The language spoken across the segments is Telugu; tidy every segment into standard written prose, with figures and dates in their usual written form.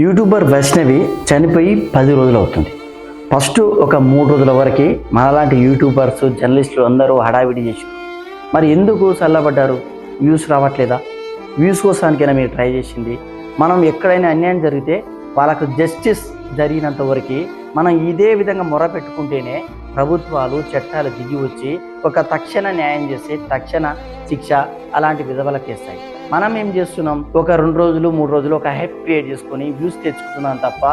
యూట్యూబర్ వైష్ణవి చనిపోయి 10 రోజులు అవుతుంది. ఫస్ట్ ఒక 3 రోజుల వరకు మనలాంటి యూట్యూబర్స్ జర్నలిస్టులు అందరూ హడావిడి చేశారు. మరి ఎందుకు చల్లబడ్డారు? వ్యూస్ రావట్లేదా? వ్యూస్ కోసానికైనా మీరు ట్రై చేసింది. మనం ఎక్కడైనా అన్యాయం జరిగితే వాళ్ళకు జస్టిస్ జరిగినంత వరకు మనం ఇదే విధంగా మొర పెట్టుకుంటేనే ప్రభుత్వాలు చట్టాలు దిగి వచ్చి ఒక తక్షణ న్యాయం చేసి తక్షణ శిక్ష అలాంటి విధవలకు వేస్తాయి. మనం ఏం చేస్తున్నాం? ఒక 2 రోజులు 3 రోజులు ఒక హైప్ క్రియేట్ చేసుకొని వ్యూస్ తెచ్చుకుంటున్నాం తప్ప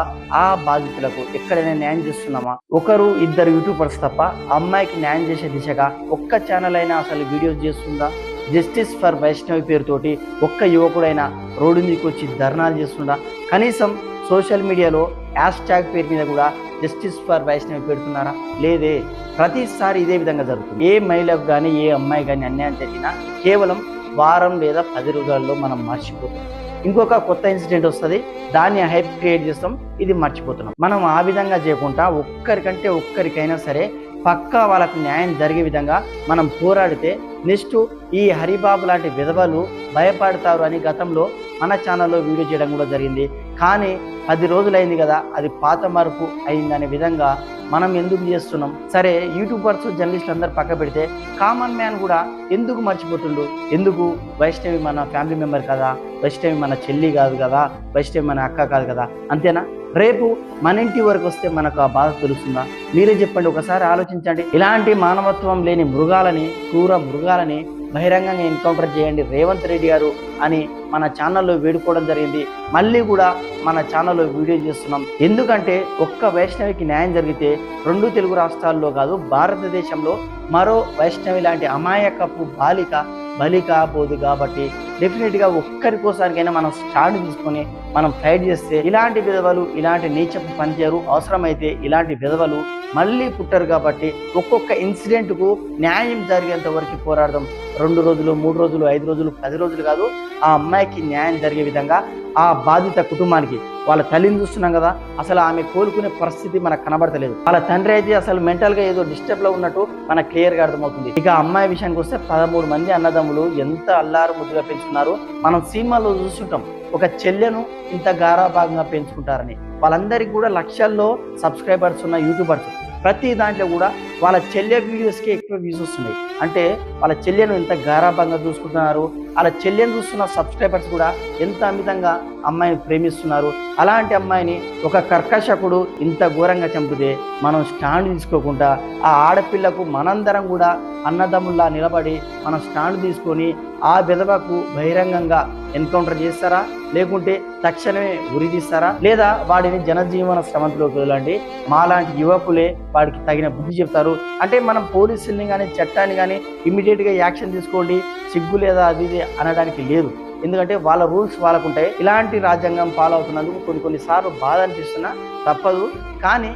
ఆ బాధితులకు ఎక్కడైనా న్యాయం చేస్తున్నామా? ఒకరు ఇద్దరు యూట్యూబర్స్ తప్ప అమ్మాయికి న్యాయం చేసే దిశగా ఒక్క ఛానల్ అయినా అసలు వీడియోస్ చేస్తుందా? జస్టిస్ ఫర్ వైష్ణవి పేరుతోటి ఒక్క యువకుడైనా రోడ్డు మీదకి వచ్చి ధర్నాలు చేస్తుందా? కనీసం సోషల్ మీడియాలో హ్యాష్ ట్యాగ్ పేరు మీద కూడా జస్టిస్ ఫర్ వైష్ణవి పెడుతున్నారా? లేదే. ప్రతిసారి ఇదే విధంగా జరుగుతుంది. ఏ మహిళకు కానీ ఏ అమ్మాయి కానీ అన్యాయం జరిగినా కేవలం వారం లేదా 10 రోజుల్లో మనం మర్చిపోతాం. ఇంకొక కొత్త ఇన్సిడెంట్ వస్తుంది, దాన్ని హైప్ క్రియేట్ చేస్తాం, ఇది మర్చిపోతున్నాం. మనం ఆ విధంగా చేయకుండా ఒక్కరికంటే ఒక్కరికైనా సరే పక్కా వాళ్ళకు న్యాయం జరిగే విధంగా మనం పోరాడితే నెక్స్ట్ ఈ హరిబాబు లాంటి విధవలు భయపడతారు అని గతంలో మన ఛానల్లో వీడియో చేయడం కూడా జరిగింది. కానీ 10 రోజులైంది కదా, అది పాత మార్పు అయిందనే విధంగా మనం ఎందుకు చేస్తున్నాం? సరే, యూట్యూబర్స్ జర్నలిస్టులు అందరు పక్క పెడితే కామన్ మ్యాన్ కూడా ఎందుకు మర్చిపోతుండు? ఎందుకు? వైష్ణవి మన ఫ్యామిలీ మెంబర్ కదా, వైష్ణవి మన చెల్లి కాదు కదా, వైష్ణవి మన అక్క కాదు కదా, అంతేనా? రేపు మన ఇంటి వరకు వస్తే మనకు ఆ బాధ తెలుస్తుందా? మీరే చెప్పండి, ఒకసారి ఆలోచించండి. ఇలాంటి మానవత్వం లేని మృగాలని, క్రూర మృగాలని బహిరంగంగా ఎన్కౌంటర్ చేయండి రేవంత్ రెడ్డి గారు అని మన ఛానల్లో వేడుకోవడం జరిగింది. మళ్ళీ కూడా మన ఛానల్లో వీడియో చేస్తున్నాం. ఎందుకంటే ఒక్క వైష్ణవికి న్యాయం జరిగితే 2 తెలుగు రాష్ట్రాల్లో కాదు, భారతదేశంలో మరో వైష్ణవి లాంటి అమాయకపు బాలిక బలి కాబోదు. కాబట్టి డెఫినెట్గా ఒక్కరి కోసానికైనా మనం స్టాండ్ తీసుకొని మనం ఫైట్ చేస్తే ఇలాంటి విధవలు ఇలాంటి నీచపు పనిచేయరు. అవసరమైతే ఇలాంటి విధవలు మళ్ళీ పుట్టరు. కాబట్టి ఒక్కొక్క ఇన్సిడెంట్కు న్యాయం జరిగేంత వరకు పోరాడదాం. 2 రోజులు 3 రోజులు 5 రోజులు 10 రోజులు కాదు, ఆ అమ్మాయికి న్యాయం జరిగే విధంగా ఆ బాధిత కుటుంబానికి, వాళ్ళ తల్లిని చూస్తున్నాం కదా, అసలు ఆమె కోలుకునే పరిస్థితి మనకు కనబడతలేదు. వాళ్ళ తండ్రి అయితే అసలు మెంటల్గా ఏదో డిస్టర్బ్లో ఉన్నట్టు మనకు క్లియర్గా అర్థమవుతుంది. ఇక అమ్మాయి విషయానికి వస్తే 13 మంది అన్నదమ్ములు ఎంత అల్లారు ముద్దుగా పెంచుకున్నారు. మనం సినిమాలో చూస్తుంటాం ఒక చెల్లెను ఇంత గారాభాగంగా పెంచుకుంటారని. వాళ్ళందరికీ కూడా లక్షల్లో సబ్స్క్రైబర్స్ ఉన్న యూట్యూబర్స్ ప్రతి దాంట్లో కూడా వాళ్ళ చెల్లె వీడియోస్కి ఎక్కువ వ్యూస్ వస్తున్నాయి. అంటే వాళ్ళ చెల్లెను ఎంత గారాభంగా చూసుకుంటున్నారు, వాళ్ళ చెల్లెను చూస్తున్న సబ్స్క్రైబర్స్ కూడా ఎంత అమితంగా అమ్మాయిని ప్రేమిస్తున్నారు. అలాంటి అమ్మాయిని ఒక కర్కశకుడు ఇంత ఘోరంగా చంపితే మనం స్టాండ్ తీసుకోకుండా ఆ ఆడపిల్లకు మనందరం కూడా అన్నదమ్ముల్లా నిలబడి మనం స్టాండ్ తీసుకొని ఆ విధవకు బహిరంగంగా ఎన్కౌంటర్ చేస్తారా? లేకుంటే తక్షణమే ఉరిదీస్తారా? లేదా వాడిని జనజీవన శ్రమంలోకి వదలండి, మాలాంటి యువకులే వాడికి తగిన బుద్ధి చెప్తారు అంటే మనం పోలీసుల్ని కానీ చట్టాన్ని కానీ ఇమ్మీడియట్గా యాక్షన్ తీసుకోండి, సిగ్గు లేదా అది ఇది అనడానికి లేదు. ఎందుకంటే వాళ్ళ రూల్స్ వాళ్ళకు ఉంటాయి. ఇలాంటి రాజ్యాంగం ఫాలో అవుతున్నందుకు కొన్నిసార్లు బాధ అనిపిస్తున్నా తప్పదు. కానీ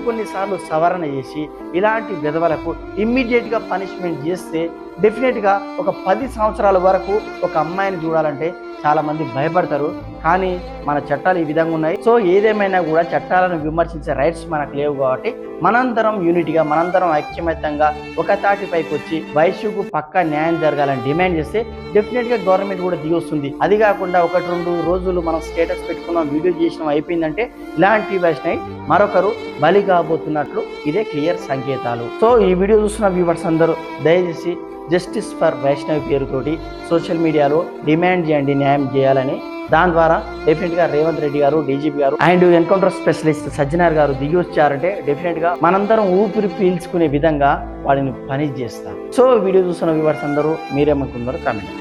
కొన్నిసార్లు సవరణ చేసి ఇలాంటి విధవలకు ఇమ్మీడియట్గా పనిష్మెంట్ చేస్తే డెఫినెట్గా ఒక 10 సంవత్సరాల వరకు ఒక అమ్మాయిని చూడాలంటే చాలామంది భయపడతారు. కానీ మన చట్టాలు ఈ విధంగా ఉన్నాయి. సో ఏదేమైనా కూడా చట్టాలను విమర్శించే రైట్స్ మనకు లేవు. కాబట్టి మనందరం యూనిట్గా, మనందరం ఐక్యమత్యంగా ఒక తాటిపైకి వచ్చి వయసుకు పక్కా న్యాయం జరగాలని డిమాండ్ చేస్తే డెఫినెట్గా గవర్నమెంట్ కూడా దిగి వస్తుంది. అది కాకుండా 1-2 రోజులు మనం స్టేటస్ పెట్టుకున్నాం, వీడియో చేసినాం, అయిపోయిందంటే ఇలాంటి వైష్ణవి మరొకరు బలి కాబోతున్నట్లు ఇదే క్లియర్ సంకేతాలు. సో ఈ వీడియో చూస్తున్న వ్యూవర్స్ అందరూ దయచేసి జస్టిస్ ఫర్ వైష్ణవి పేరుతోటి సోషల్ మీడియాలో డిమాండ్ చేయండి, న్యాయం చేయాలని. దాని ద్వారా డెఫినెట్గా రేవంత్ రెడ్డి గారు, డీజీపీ గారు అండ్ ఎన్కౌంటర్ స్పెషలిస్ట్ సజ్జనార్ గారు దిగి వచ్చారంటే డెఫినెట్గా మనందరం ఊపిరి పీల్చుకునే విధంగా వాడిని పని చేస్తారు. సో వీడియో చూస్తున్న వ్యూవర్స్ అందరూ మీరేమనుకున్నారో కామెంట్